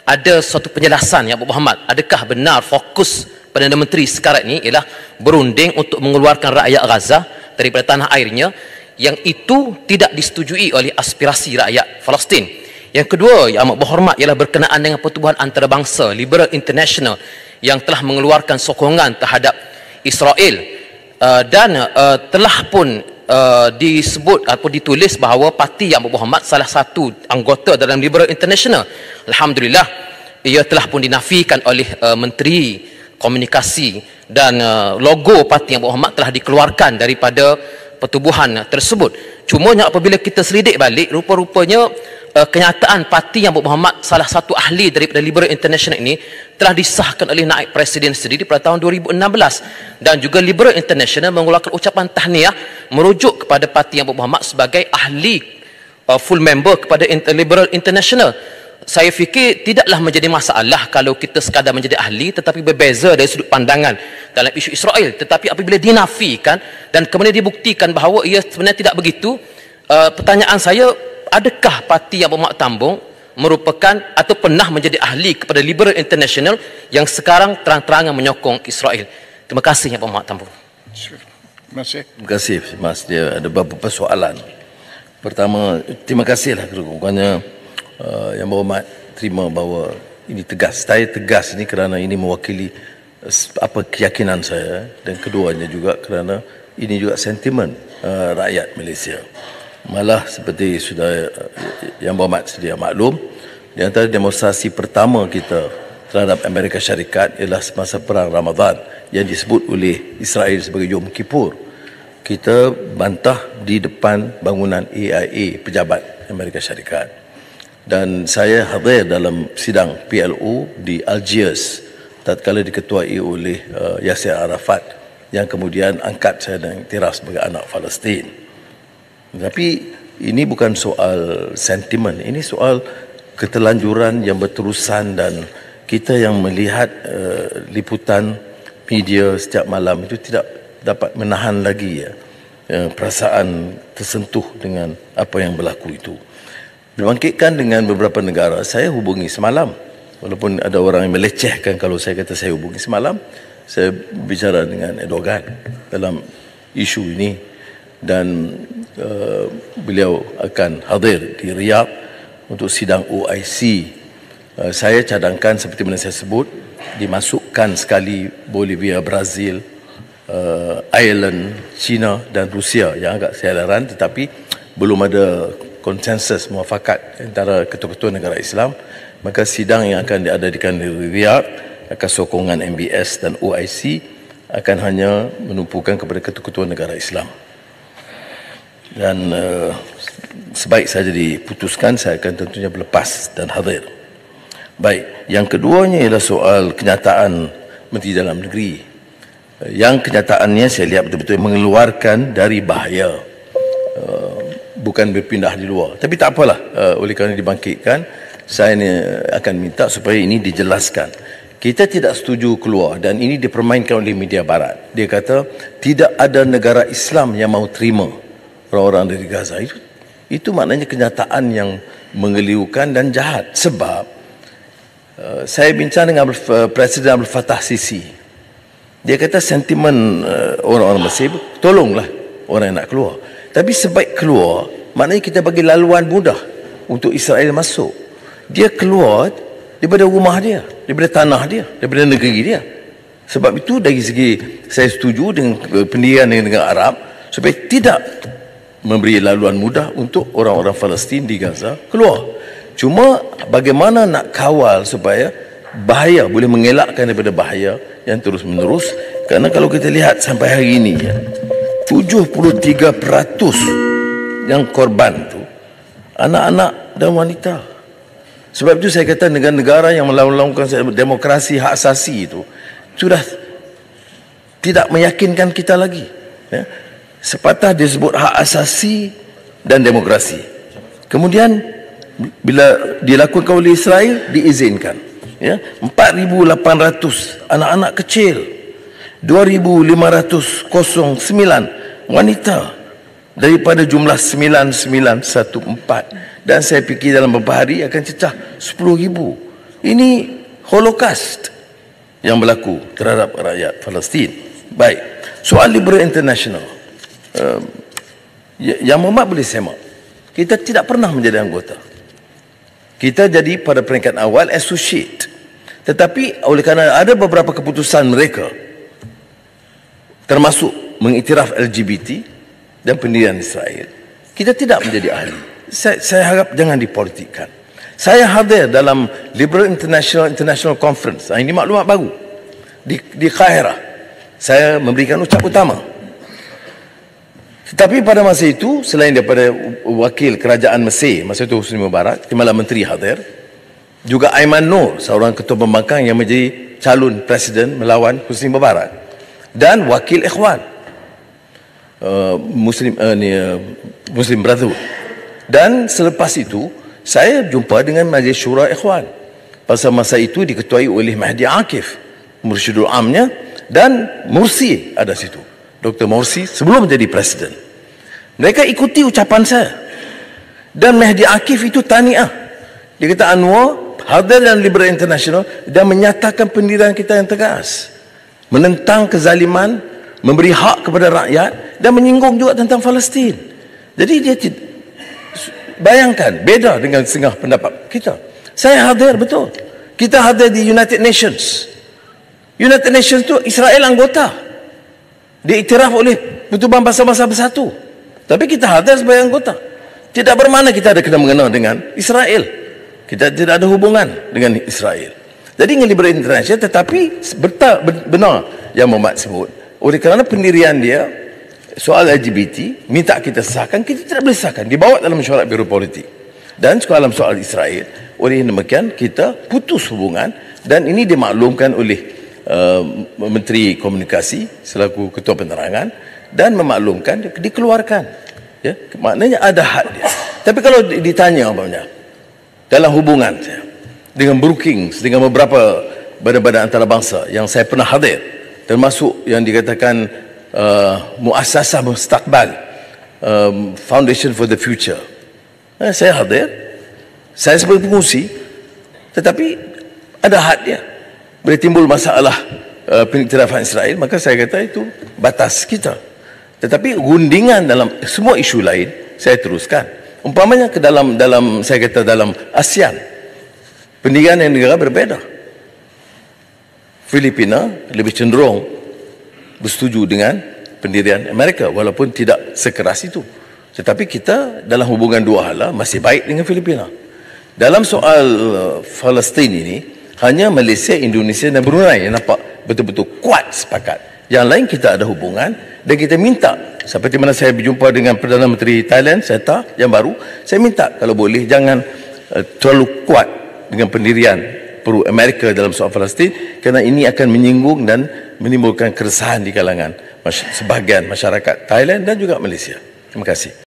ada suatu penjelasan yang Abu Muhammad, adakah benar fokus Perdana Menteri sekarang ini ialah berunding untuk mengeluarkan rakyat Gaza daripada tanah airnya, yang itu tidak disetujui oleh aspirasi rakyat Palestin. Yang kedua yang amat berhormat ialah berkenaan dengan pertubuhan antarabangsa Liberal International yang telah mengeluarkan sokongan terhadap Israel, dan telah pun disebut ataupun ditulis bahawa parti yang Abu Muhammad salah satu anggota dalam Liberal International. Alhamdulillah, ia telah pun dinafikan oleh Menteri Komunikasi, dan logo parti yang Abu Muhammad telah dikeluarkan daripada pertubuhan tersebut. Cumanya apabila kita selidik balik, rupa-rupanya kenyataan parti yang Abu Muhammad salah satu ahli daripada Liberal International ini telah disahkan oleh Naib Presiden sendiri pada tahun 2016, dan juga Liberal International mengeluarkan ucapan tahniah merujuk kepada parti yang Abu Muhammad sebagai ahli full member kepada Liberal International. Saya fikir tidaklah menjadi masalah kalau kita sekadar menjadi ahli tetapi berbeza dari sudut pandangan dalam isu Israel. Tetapi apabila dinafikan dan kemudian dibuktikan bahawa ia sebenarnya tidak begitu, pertanyaan saya, adakah parti yang Abu Muhammad Tambong merupakan atau pernah menjadi ahli kepada Liberal International yang sekarang terang-terangan menyokong Israel? Terima kasih Abu Muhammad Tambong. Terima kasih Mas. Dia ada beberapa soalan. Pertama, terima kasihlah kerana yang berhormat terima bahawa ini tegas. Saya tegas ini kerana ini mewakili apa keyakinan saya, dan keduanya juga kerana ini juga sentimen rakyat Malaysia. Malah seperti sudah yang berhormat sedia maklum, di antara demonstrasi pertama kita terhadap Amerika Syarikat ialah semasa perang Ramadan yang disebut oleh Israel sebagai Yom Kippur. Kita bantah di depan bangunan AIA pejabat Amerika Syarikat. Dan saya hadir dalam sidang PLO di Algiers tatkala diketuai oleh Yasser Arafat, yang kemudian angkat saya dan iktiraf sebagai anak Palestin. Tapi ini bukan soal sentimen, ini soal ketelanjuran yang berterusan, dan kita yang melihat liputan media setiap malam itu tidak dapat menahan lagi perasaan tersentuh dengan apa yang berlaku itu. Dibangkitkan dengan beberapa negara, saya hubungi semalam, walaupun ada orang yang melecehkan kalau saya kata saya hubungi semalam, saya bicara dengan Erdogan dalam isu ini, dan beliau akan hadir di Riyadh untuk sidang OIC. Saya cadangkan seperti mana saya sebut, dimasukkan sekali Bolivia, Brazil, Ireland, China dan Rusia yang agak saya heran, tetapi belum ada konsensus muafakat antara ketua-ketua negara Islam. Maka sidang yang akan diadakan di Riyadh akan sokongan MBS dan OIC akan hanya menumpukan kepada ketua-ketua negara Islam. Dan sebaik saja diputuskan, saya akan tentunya berlepas dan hadir. Baik, yang keduanya ialah soal kenyataan Menteri Dalam Negeri, yang kenyataannya saya lihat betul-betul mengeluarkan dari bahaya, bukan berpindah di luar. Tapi tak apalah, oleh kerana dibangkitkan, saya akan minta supaya ini dijelaskan. Kita tidak setuju keluar, dan ini dipermainkan oleh media barat. Dia kata tidak ada negara Islam yang mahu terima orang-orang dari Gaza. Itu maknanya kenyataan yang mengelirukan dan jahat. Sebab saya bincang dengan Presiden Abdul Fattah Sisi. Dia kata sentimen orang-orang Mesir, tolonglah orang yang nak keluar. Tapi sebaik keluar, maknanya kita bagi laluan mudah untuk Israel masuk. Dia keluar daripada rumah dia, daripada tanah dia, daripada negeri dia. Sebab itu dari segi saya setuju dengan pendirian dengan negara Arab supaya tidak memberi laluan mudah untuk orang-orang Palestin di Gaza keluar. Cuma bagaimana nak kawal supaya bahaya, boleh mengelakkan daripada bahaya yang terus menerus. Kerana kalau kita lihat sampai hari ini 73% yang korban tu anak-anak dan wanita. Sebab itu saya kata negara-negara yang melakukan demokrasi hak asasi itu sudah tidak meyakinkan kita lagi. Sepatah disebut hak asasi dan demokrasi. Kemudian bila dilakukan oleh Israel diizinkan. 4,800 anak-anak kecil, 2,509 wanita daripada jumlah 9914 Dan saya fikir dalam beberapa hari akan cecah 10,000. Ini Holocaust yang berlaku terhadap rakyat Palestin. Baik, soal liberal international, Yang Muhammad boleh semak, kita tidak pernah menjadi anggota. Kita jadi pada peringkat awal associate. Tetapi oleh kerana ada beberapa keputusan mereka, termasuk mengiktiraf LGBT dan pendirian Israel, kita tidak menjadi ahli. Saya harap jangan dipolitikkan. Saya hadir dalam Liberal International Conference. Ini maklumat baru di Kairah. Saya memberikan ucap utama. Tetapi pada masa itu, selain daripada wakil kerajaan Mesir, masa itu Husni Mubarak, Timbalan Menteri hadir, juga Aiman Nur, seorang ketua pembangkang yang menjadi calon presiden melawan Husni Mubarak, dan wakil Ikhwan Muslim Brotherhood. Dan selepas itu saya jumpa dengan Majlis Syura Ikhwan. Pasal masa itu diketuai oleh Mahdi Akif, Mursyidul Amnya, dan Mursi ada situ. Dr. Mursi sebelum menjadi presiden. Mereka ikuti ucapan saya. Dan Mahdi Akif itu taniah. Dia kata Anwar hadir dalam Liberal International dan menyatakan pendirian kita yang tegas, menentang kezaliman, memberi hak kepada rakyat, dan menyinggung juga tentang Palestin. Jadi dia bayangkan, beda dengan setengah pendapat kita. Saya hadir betul. Kita hadir di United Nations. United Nations itu Israel anggota. Diiktiraf oleh Pertubuhan Bangsa-Bangsa Bersatu. Tapi kita hadir sebagai anggota. Tidak bermakna kita ada kena-mengena dengan Israel. Kita tidak ada hubungan dengan Israel. Jadi dengan Liberal International, tetapi benar yang Muhammad sebut. Oleh kerana pendirian dia, soal LGBT, minta kita sahkan, kita tidak boleh sahkan. Dibawa dalam mesyuarat Biro Politik. Dan dalam soal Israel, oleh demikian kita putus hubungan, dan ini dimaklumkan oleh Menteri Komunikasi selaku Ketua Penerangan, dan memaklumkan, dikeluarkan. Ya, maknanya ada had dia. Tapi kalau ditanya umpamanya, dalam hubungan saya dengan Brookings, dengan beberapa badan-badan antarabangsa yang saya pernah hadir, termasuk yang dikatakan Muassasah Mustaqbal, Foundation for the Future, saya hadir, saya sebagai pengurusi, tetapi ada had dia. Bila timbul masalah pengiktirafan Israel, maka saya kata itu batas kita. Tetapi guntingan dalam semua isu lain saya teruskan. Umpamanya ke dalam saya kata dalam ASEAN, pendirian yang negara berbeza. Filipina lebih cenderung bersetuju dengan pendirian Amerika, walaupun tidak sekeras itu. Tetapi kita dalam hubungan dua hala masih baik dengan Filipina. Dalam soal Palestin ini, hanya Malaysia, Indonesia dan Brunei yang nampak betul-betul kuat sepakat. Yang lain kita ada hubungan, dan kita minta, seperti mana saya berjumpa dengan Perdana Menteri Thailand, Seta, yang baru, saya minta kalau boleh jangan terlalu kuat dengan pendirian Peru Amerika dalam soal Palestin, kerana ini akan menyinggung dan menimbulkan keresahan di kalangan sebahagian masyarakat Thailand dan juga Malaysia. Terima kasih.